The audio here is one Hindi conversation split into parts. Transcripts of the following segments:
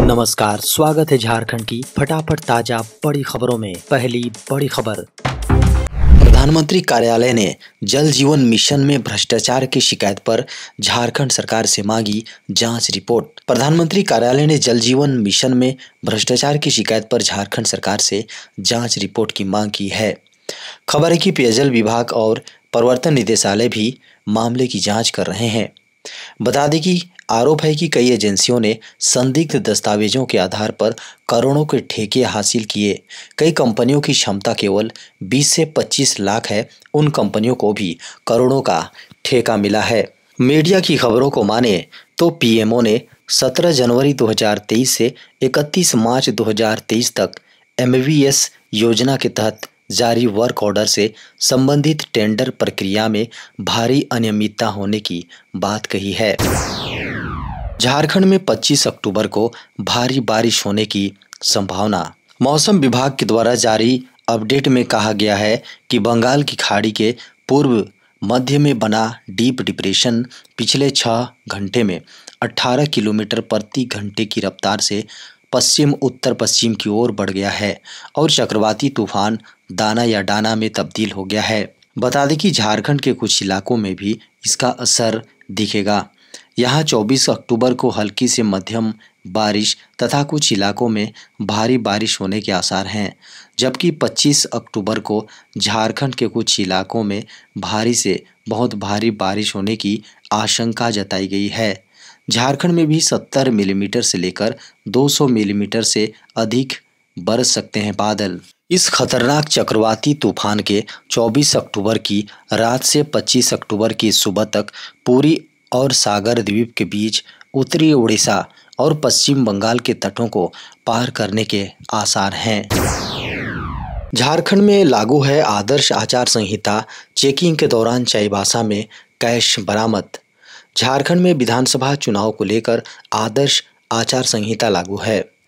नमस्कार, स्वागत है झारखंड की फटाफट ताजा बड़ी खबरों में। पहली बड़ी खबर, प्रधानमंत्री कार्यालय ने जल जीवन मिशन में भ्रष्टाचार की शिकायत पर झारखंड सरकार से मांगी जांच रिपोर्ट। प्रधानमंत्री कार्यालय ने जल जीवन मिशन में भ्रष्टाचार की शिकायत पर झारखंड सरकार से जांच रिपोर्ट की मांग की है। खबर है कि पेयजल विभाग और प्रवर्तन निदेशालय भी मामले की जांच कर रहे हैं। बता दें कि आरोप है कि कई एजेंसियों ने संदिग्ध दस्तावेजों के आधार पर करोड़ों के ठेके हासिल किए। कई कंपनियों की क्षमता केवल 20 से 25 लाख है, उन कंपनियों को भी करोड़ों का ठेका मिला है। मीडिया की खबरों को माने तो पीएमओ ने 17 जनवरी 2023 से 31 मार्च 2023 तक MVS योजना के तहत जारी वर्क ऑर्डर से संबंधित टेंडर प्रक्रिया में भारी अनियमितता होने की बात कही है। झारखंड में 25 अक्टूबर को भारी बारिश होने की संभावना। मौसम विभाग के द्वारा जारी अपडेट में कहा गया है कि बंगाल की खाड़ी के पूर्व मध्य में बना डीप डिप्रेशन पिछले 6 घंटे में 18 किलोमीटर प्रति घंटे की रफ्तार से पश्चिम उत्तर पश्चिम की ओर बढ़ गया है और चक्रवाती तूफान दाना या डाना में तब्दील हो गया है। बता दें कि झारखंड के कुछ इलाकों में भी इसका असर दिखेगा। यहाँ 24 अक्टूबर को हल्की से मध्यम बारिश तथा कुछ इलाकों में भारी बारिश होने के आसार हैं, जबकि 25 अक्टूबर को झारखंड के कुछ इलाकों में भारी से बहुत भारी बारिश होने की आशंका जताई गई है। झारखंड में भी 70 मिलीमीटर से लेकर 200 मिलीमीटर से अधिक बरस सकते हैं बादल। इस खतरनाक चक्रवाती तूफान के 24 अक्टूबर की रात से 25 अक्टूबर की सुबह तक पुरी और सागर द्वीप के बीच उत्तरी उड़ीसा और पश्चिम बंगाल के तटों को पार करने के आसार हैं। झारखंड में लागू है आदर्श आचार संहिता, चेकिंग के दौरान चाईबासा में कैश बरामद। झारखंड में विधानसभा चुनाव को लेकर आदर्श आचार संहिता लागू है।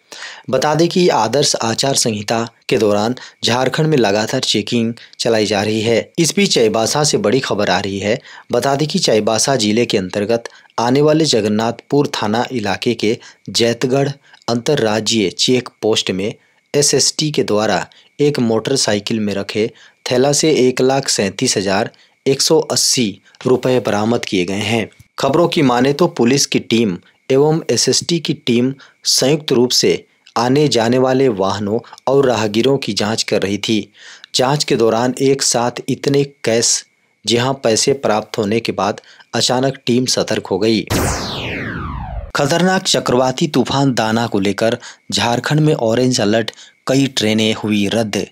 बता दें कि आदर्श आचार संहिता के दौरान झारखंड में लगातार चेकिंग चलाई जा रही है। इस बीच चाईबासा से बड़ी खबर आ रही है। बता दें कि चाईबासा जिले के अंतर्गत आने वाले जगन्नाथपुर थाना इलाके के जैतगढ़ अंतर्राज्यीय चेक पोस्ट में SST के द्वारा एक मोटरसाइकिल में रखे थैला से 1,37,180 रुपये बरामद किए गए हैं। खबरों की माने तो पुलिस की टीम एवं SST की टीम संयुक्त रूप से आने जाने वाले वाहनों और राहगीरों की जांच कर रही थी। जांच के दौरान एक साथ इतने कैश पैसे प्राप्त होने के बाद अचानक टीम सतर्क हो गई। खतरनाक चक्रवाती तूफान दाना को लेकर झारखंड में ऑरेंज अलर्ट, कई ट्रेनें हुई रद्द।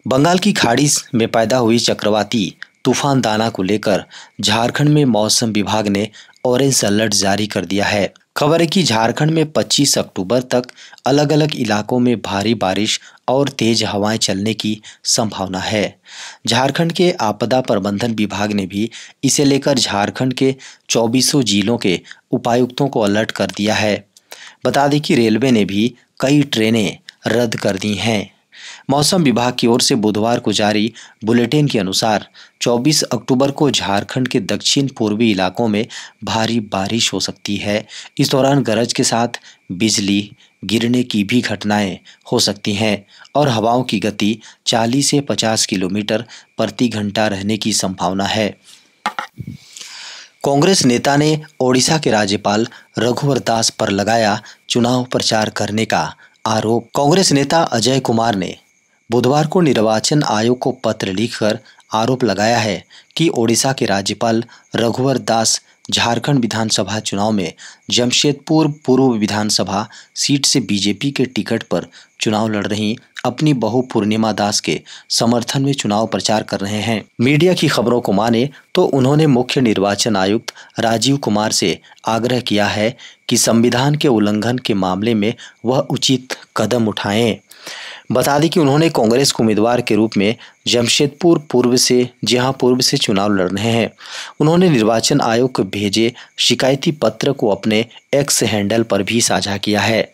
बंगाल की खाड़ी में पैदा हुई चक्रवाती तूफान दाना को लेकर झारखंड में मौसम विभाग ने ऑरेंज अलर्ट जारी कर दिया है। खबर है कि झारखंड में 25 अक्टूबर तक अलग अलग इलाकों में भारी बारिश और तेज हवाएं चलने की संभावना है। झारखंड के आपदा प्रबंधन विभाग ने भी इसे लेकर झारखंड के 24 जिलों के उपायुक्तों को अलर्ट कर दिया है। बता दें कि रेलवे ने भी कई ट्रेनें रद्द कर दी हैं। मौसम विभाग की ओर से बुधवार को जारी बुलेटिन के अनुसार 24 अक्टूबर को झारखंड के दक्षिण पूर्वी इलाकों में भारी बारिश हो सकती है। इस दौरान गरज के साथ बिजली गिरने की भी घटनाएं हो सकती हैं और हवाओं की गति 40 से 50 किलोमीटर प्रति घंटा रहने की संभावना है। कांग्रेस नेता ने ओडिशा के राज्यपाल रघुवर दास पर लगाया चुनाव प्रचार करने का आरोप। कांग्रेस नेता अजय कुमार ने बुधवार को निर्वाचन आयोग को पत्र लिखकर आरोप लगाया है कि ओडिशा के राज्यपाल रघुवर दास झारखंड विधानसभा चुनाव में जमशेदपुर पूर्व विधानसभा सीट से बीजेपी के टिकट पर चुनाव लड़ रही अपनी बहू पूर्णिमा दास के समर्थन में चुनाव प्रचार कर रहे हैं। मीडिया की खबरों को माने तो उन्होंने मुख्य निर्वाचन आयुक्त राजीव कुमार से आग्रह किया है कि संविधान के उल्लंघन के मामले में वह उचित कदम उठाएं। बता दें कि उन्होंने कांग्रेस के उम्मीदवार के रूप में जमशेदपुर पूर्व से चुनाव लड़ रहे हैं। उन्होंने निर्वाचन आयोग को भेजे शिकायती पत्र को अपने एक्स हैंडल पर भी साझा किया है।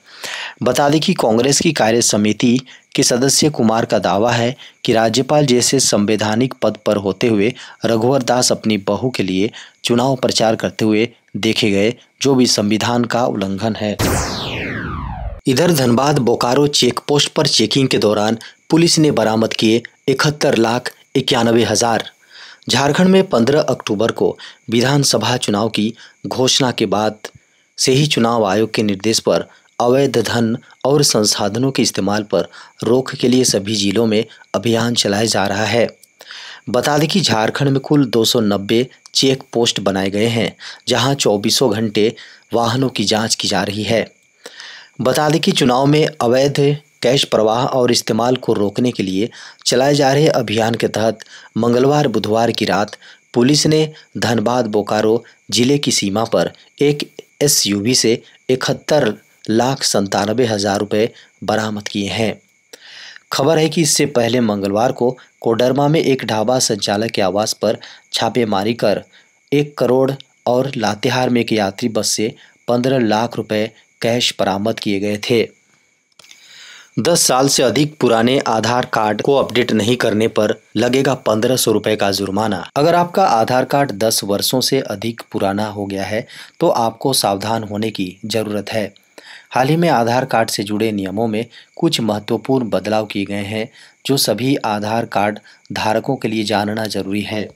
बता दें कि कांग्रेस की कार्य समिति के सदस्य कुमार का दावा है कि राज्यपाल जैसे संवैधानिक पद पर होते हुए रघुवर दास अपनी बहू के लिए चुनाव प्रचार करते हुए देखे गए, जो भी संविधान का उल्लंघन है। इधर धनबाद बोकारो चेक पोस्ट पर चेकिंग के दौरान पुलिस ने बरामद किए 71,91,000। झारखंड में 15 अक्टूबर को विधानसभा चुनाव की घोषणा के बाद से ही चुनाव आयोग के निर्देश पर अवैध धन और संसाधनों के इस्तेमाल पर रोक के लिए सभी जिलों में अभियान चलाया जा रहा है। बता दें कि झारखंड में कुल 290 चेक पोस्ट बनाए गए हैं, जहां 24 घंटे वाहनों की जांच की जा रही है। बता दें कि चुनाव में अवैध कैश प्रवाह और इस्तेमाल को रोकने के लिए चलाए जा रहे अभियान के तहत मंगलवार बुधवार की रात पुलिस ने धनबाद बोकारो जिले की सीमा पर एक एसयूवी से 71,97,000 रुपये बरामद किए हैं। खबर है कि इससे पहले मंगलवार को कोडरमा में एक ढाबा संचालक के आवास पर छापेमारी कर 1 करोड़ और लातेहार में एक यात्री बस से 15 लाख रुपए कैश बरामद किए गए थे। 10 साल से अधिक पुराने आधार कार्ड को अपडेट नहीं करने पर लगेगा 1500 रुपए का जुर्माना। अगर आपका आधार कार्ड 10 वर्षों से अधिक पुराना हो गया है तो आपको सावधान होने की जरूरत है। हाल ही में आधार कार्ड से जुड़े नियमों में कुछ महत्वपूर्ण बदलाव किए गए हैं, जो सभी आधार कार्ड धारकों के लिए जानना जरूरी है।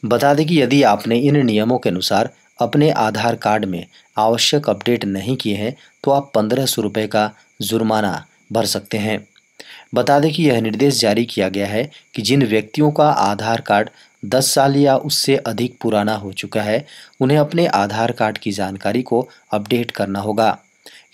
बता दें कि यदि आपने इन नियमों के अनुसार अपने आधार कार्ड में आवश्यक अपडेट नहीं किए हैं तो आप 1500 रुपये का जुर्माना भर सकते हैं। बता दें कि यह निर्देश जारी किया गया है कि जिन व्यक्तियों का आधार कार्ड 10 साल या उससे अधिक पुराना हो चुका है, उन्हें अपने आधार कार्ड की जानकारी को अपडेट करना होगा।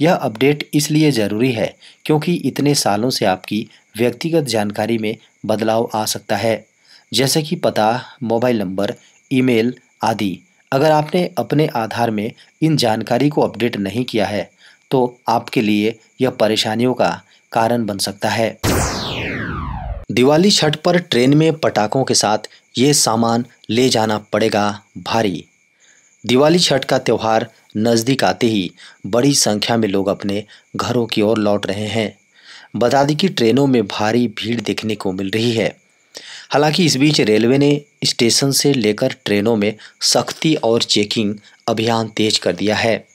यह अपडेट इसलिए ज़रूरी है क्योंकि इतने सालों से आपकी व्यक्तिगत जानकारी में बदलाव आ सकता है, जैसे कि पता, मोबाइल नंबर, ईमेल आदि। अगर आपने अपने आधार में इन जानकारी को अपडेट नहीं किया है तो आपके लिए यह परेशानियों का कारण बन सकता है। दिवाली छठ पर ट्रेन में पटाखों के साथ ये सामान ले जाना पड़ेगा भारी। दिवाली छठ का त्यौहार नज़दीक आते ही बड़ी संख्या में लोग अपने घरों की ओर लौट रहे हैं। बता दें कि ट्रेनों में भारी भीड़ देखने को मिल रही है। हालांकि इस बीच रेलवे ने स्टेशन से लेकर ट्रेनों में सख्ती और चेकिंग अभियान तेज कर दिया है।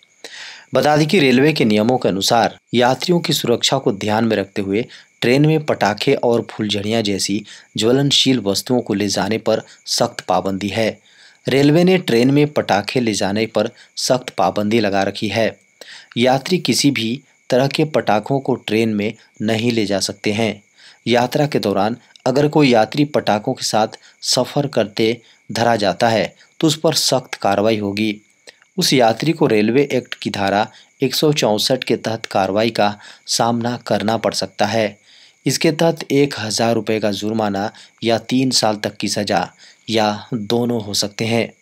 बता दें कि रेलवे के नियमों के अनुसार यात्रियों की सुरक्षा को ध्यान में रखते हुए ट्रेन में पटाखे और फुलझड़ियाँ जैसी ज्वलनशील वस्तुओं को ले जाने पर सख्त पाबंदी है। रेलवे ने ट्रेन में पटाखे ले जाने पर सख्त पाबंदी लगा रखी है। यात्री किसी भी तरह के पटाखों को ट्रेन में नहीं ले जा सकते हैं। यात्रा के दौरान अगर कोई यात्री पटाखों के साथ सफ़र करते धरा जाता है तो उस पर सख्त कार्रवाई होगी। उस यात्री को रेलवे एक्ट की धारा 164 के तहत कार्रवाई का सामना करना पड़ सकता है। इसके तहत 1,000 रुपये का जुर्माना या 3 साल तक की सज़ा या दोनों हो सकते हैं।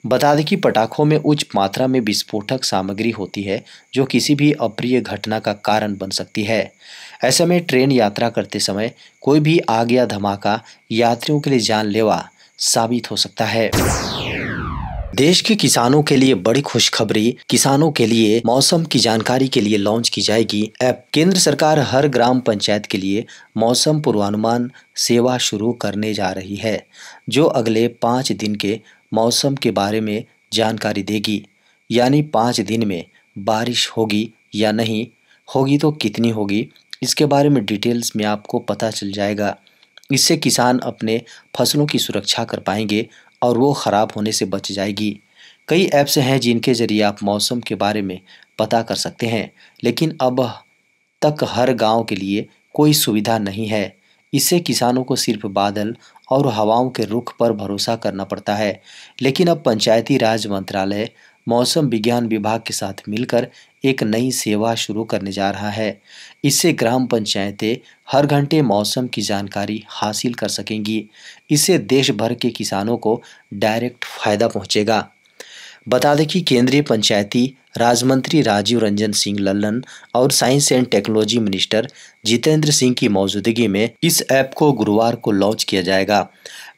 बता दें कि पटाखों में उच्च मात्रा में विस्फोटक सामग्री होती है जो किसी भी अप्रिय घटना का कारण बन सकती है। ऐसे में ट्रेन यात्रा करते समय कोई भी आग या धमाका यात्रियों के लिए जानलेवा साबित हो सकता है। देश के किसानों के लिए बड़ी खुशखबरी। किसानों के लिए मौसम की जानकारी के लिए लॉन्च की जाएगी ऐप। केंद्र सरकार हर ग्राम पंचायत के लिए मौसम पूर्वानुमान सेवा शुरू करने जा रही है, जो अगले 5 दिन के मौसम के बारे में जानकारी देगी। यानी 5 दिन में बारिश होगी या नहीं होगी तो कितनी होगी, इसके बारे में डिटेल्स में आपको पता चल जाएगा। इससे किसान अपने फसलों की सुरक्षा कर पाएंगे और वो ख़राब होने से बच जाएगी। कई ऐप्स हैं जिनके ज़रिए आप मौसम के बारे में पता कर सकते हैं, लेकिन अब तक हर गांव के लिए कोई सुविधा नहीं है। इससे किसानों को सिर्फ बादल और हवाओं के रुख पर भरोसा करना पड़ता है। लेकिन अब पंचायती राज मंत्रालय मौसम विज्ञान विभाग के साथ मिलकर एक नई सेवा शुरू करने जा रहा है। इससे ग्राम पंचायतें हर घंटे मौसम की जानकारी हासिल कर सकेंगी। इससे देश भर के किसानों को डायरेक्ट फ़ायदा पहुंचेगा। बता दें कि केंद्रीय पंचायती राज मंत्री राजीव रंजन सिंह लल्लन और science and technology minister Jitendra Singh की मौजूदगी में इस ऐप को गुरुवार को लॉन्च किया जाएगा।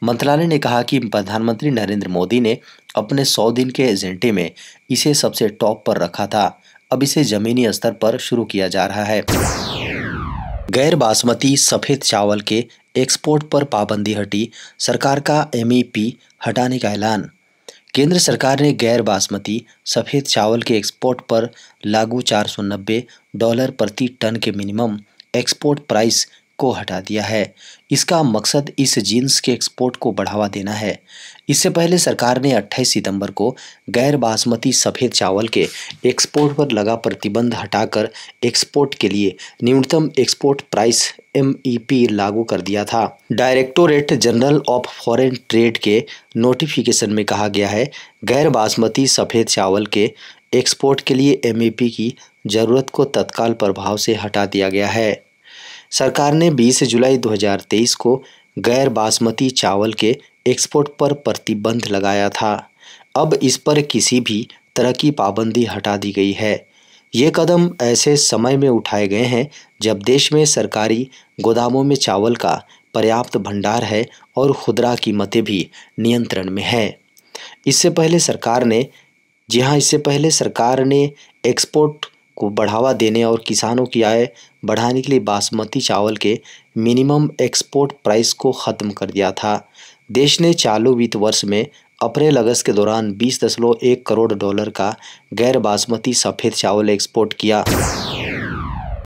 मंत्रालय ने कहा कि प्रधानमंत्री नरेंद्र मोदी ने अपने 100 दिन के एजेंडे में इसे सबसे टॉप पर रखा था। अब इसे जमीनी स्तर पर शुरू किया जा रहा है। गैर बासमती सफ़ेद चावल के एक्सपोर्ट पर पाबंदी हटी। सरकार का एमईपी हटाने का ऐलान। केंद्र सरकार ने गैर बासमती सफ़ेद चावल के एक्सपोर्ट पर लागू $490 प्रति टन के मिनिमम एक्सपोर्ट प्राइस को हटा दिया है। इसका मकसद इस जींस के एक्सपोर्ट को बढ़ावा देना है। इससे पहले सरकार ने 28 सितंबर को गैर बासमती सफ़ेद चावल के एक्सपोर्ट पर लगा प्रतिबंध हटाकर एक्सपोर्ट के लिए न्यूनतम एक्सपोर्ट प्राइस (MEP) लागू कर दिया था। Directorate general of foreign trade के नोटिफिकेशन में कहा गया है, गैर बासमती सफ़ेद चावल के एक्सपोर्ट के लिए MEP की ज़रूरत को तत्काल प्रभाव से हटा दिया गया है। सरकार ने 20 जुलाई 2023 को गैर बासमती चावल के एक्सपोर्ट पर प्रतिबंध लगाया था। अब इस पर किसी भी तरह की पाबंदी हटा दी गई है। ये कदम ऐसे समय में उठाए गए हैं जब देश में सरकारी गोदामों में चावल का पर्याप्त भंडार है और खुदरा कीमतें भी नियंत्रण में है। इससे पहले सरकार ने एक्सपोर्ट को बढ़ावा देने और किसानों की आय बढ़ाने के लिए बासमती चावल के मिनिमम एक्सपोर्ट प्राइस को ख़त्म कर दिया था। देश ने चालू वित्त वर्ष में अप्रैल-अगस्त के दौरान $20.1 करोड़ का गैर बासमती सफ़ेद चावल एक्सपोर्ट किया।